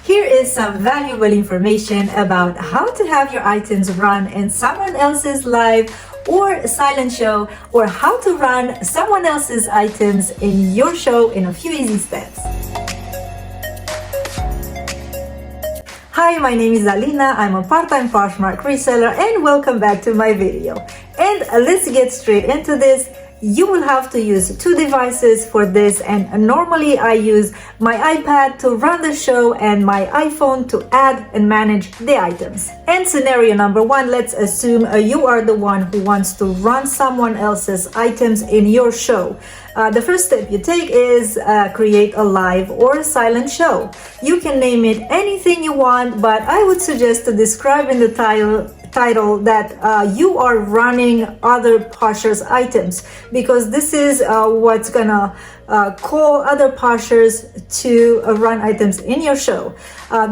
Here is some valuable information about how to have your items run in someone else's live or silent show, or how to run someone else's items in your show in a few easy steps. Hi, my name is Alina. I'm a part-time Poshmark reseller and welcome back to my video. And let's get straight into this. You will have to use two devices for this, and normally I use my iPad to run the show and my iPhone to add and manage the items. And scenario number one, let's assume you are the one who wants to run someone else's items in your show. The first step you take is create a live or a silent show. You can name it anything you want, but I would suggest to describe in the title that you are running other poshers items, because this is what's gonna call other poshers to run items in your show.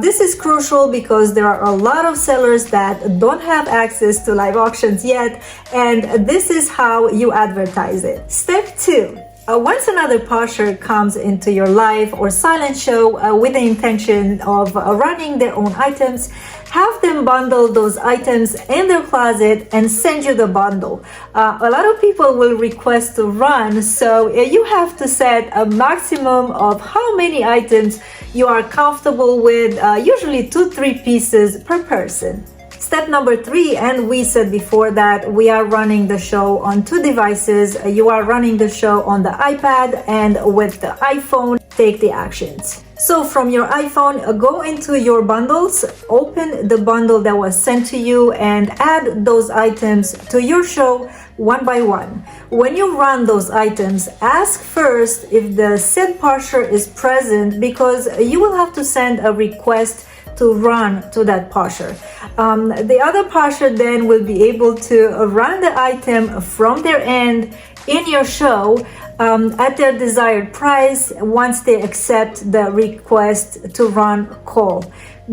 This is crucial because there are a lot of sellers that don't have access to live auctions yet, and this is how you advertise it. Step 2. Once another posher comes into your live or silent show with the intention of running their own items, have them bundle those items in their closet and send you the bundle. A lot of people will request to run, so you have to set a maximum of how many items you are comfortable with, usually 2-3 pieces per person. Step number 3, and we said before that we are running the show on two devices. You are running the show on the iPad, and with the iPhone, take the actions. So from your iPhone, go into your bundles, open the bundle that was sent to you, and add those items to your show one by one. When you run those items, ask first if the said posher is present, because you will have to send a request to run to that posher. The other posher then will be able to run the item from their end in your show at their desired price once they accept the request to run call.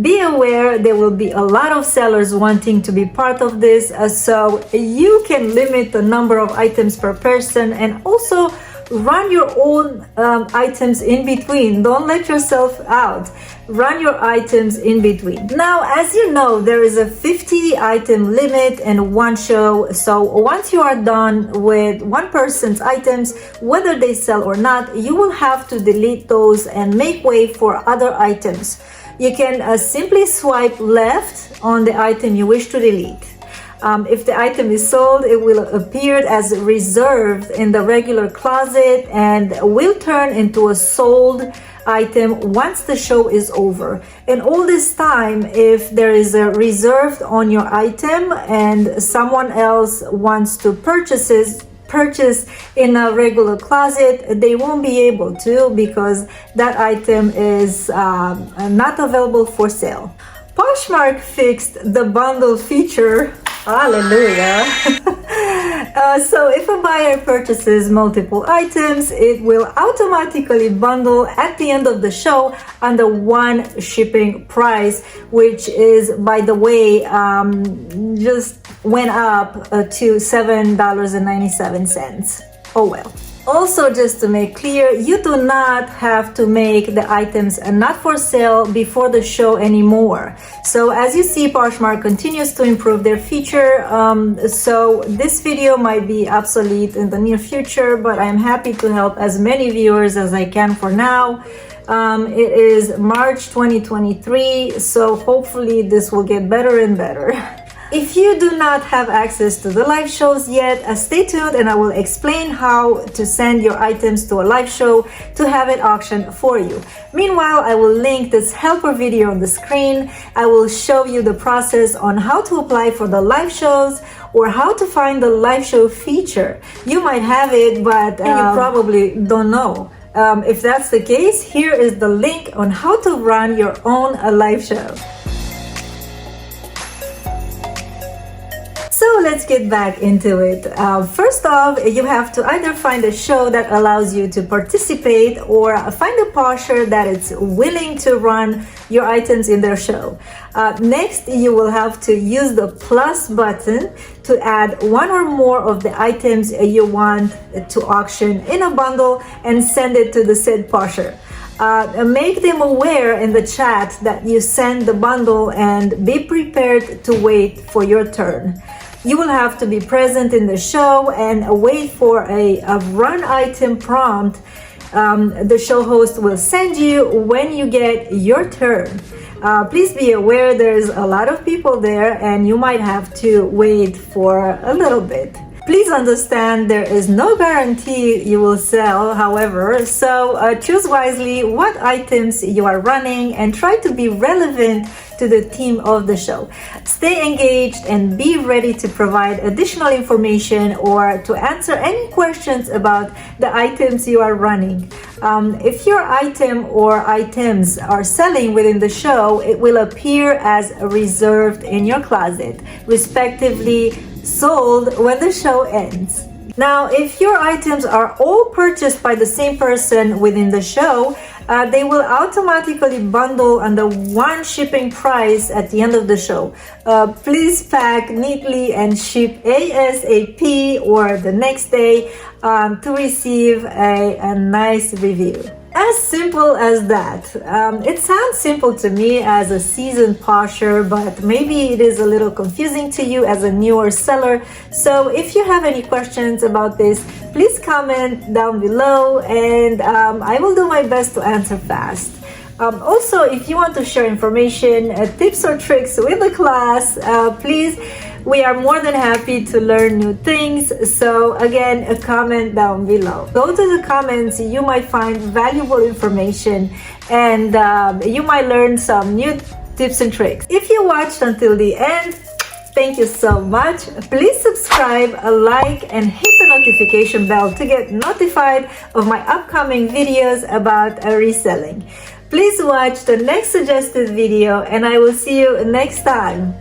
Be aware there will be a lot of sellers wanting to be part of this, so you can limit the number of items per person, and also run your own items in between. Don't let yourself out. Run your items in between. Now, as you know, there is a 50 item limit in one show. So once you are done with one person's items, whether they sell or not, you will have to delete those and make way for other items. You can simply swipe left on the item you wish to delete. If the item is sold, it will appear as reserved in the regular closet and will turn into a sold item once the show is over. And all this time, if there is a reserved on your item and someone else wants to purchase in a regular closet, they won't be able to, because that item is not available for sale. Poshmark fixed the bundle feature. Hallelujah. So if a buyer purchases multiple items, it will automatically bundle at the end of the show under one shipping price, which is, by the way, just went up to $7.97. Oh well. Also, just to make clear, you do not have to make the items not for sale before the show anymore. So as you see, Poshmark continues to improve their feature. So this video might be obsolete in the near future, but I'm happy to help as many viewers as I can for now. It is March 2023, so hopefully this will get better and better. If you do not have access to the live shows yet, stay tuned and I will explain how to send your items to a live show to have it auctioned for you. Meanwhile, I will link this helper video on the screen. I will show you the process on how to apply for the live shows, or how to find the live show feature. You might have it, but you probably don't know. If that's the case, here is the link on how to run your own live show. So let's get back into it. First off, you have to either find a show that allows you to participate, or find a posher that is willing to run your items in their show. Next, you will have to use the plus button to add one or more of the items you want to auction in a bundle and send it to the said posher. Make them aware in the chat that you send the bundle and be prepared to wait for your turn. You will have to be present in the show and wait for a run item prompt the show host will send you when you get your turn. Please be aware there's a lot of people there and you might have to wait for a little bit. Please understand there is no guarantee you will sell, however, so choose wisely what items you are running and try to be relevant to the theme of the show. Stay engaged and be ready to provide additional information or to answer any questions about the items you are running. If your item or items are selling within the show, it will appear as reserved in your closet, respectively sold when the show ends. Now, if your items are all purchased by the same person within the show, they will automatically bundle under one shipping price at the end of the show. Please pack neatly and ship ASAP or the next day to receive a nice review. As simple as that. It sounds simple to me as a seasoned posher, but maybe it is a little confusing to you as a newer seller. So if you have any questions about this, please comment down below and I will do my best to answer fast. Also, if you want to share information, tips or tricks with the class, please, we are more than happy to learn new things. So again, a comment down below. Go to the comments, you might find valuable information and you might learn some new tips and tricks. If you watched until the end, thank you so much. Please subscribe, like, and hit the notification bell to get notified of my upcoming videos about reselling. Please watch the next suggested video and I will see you next time.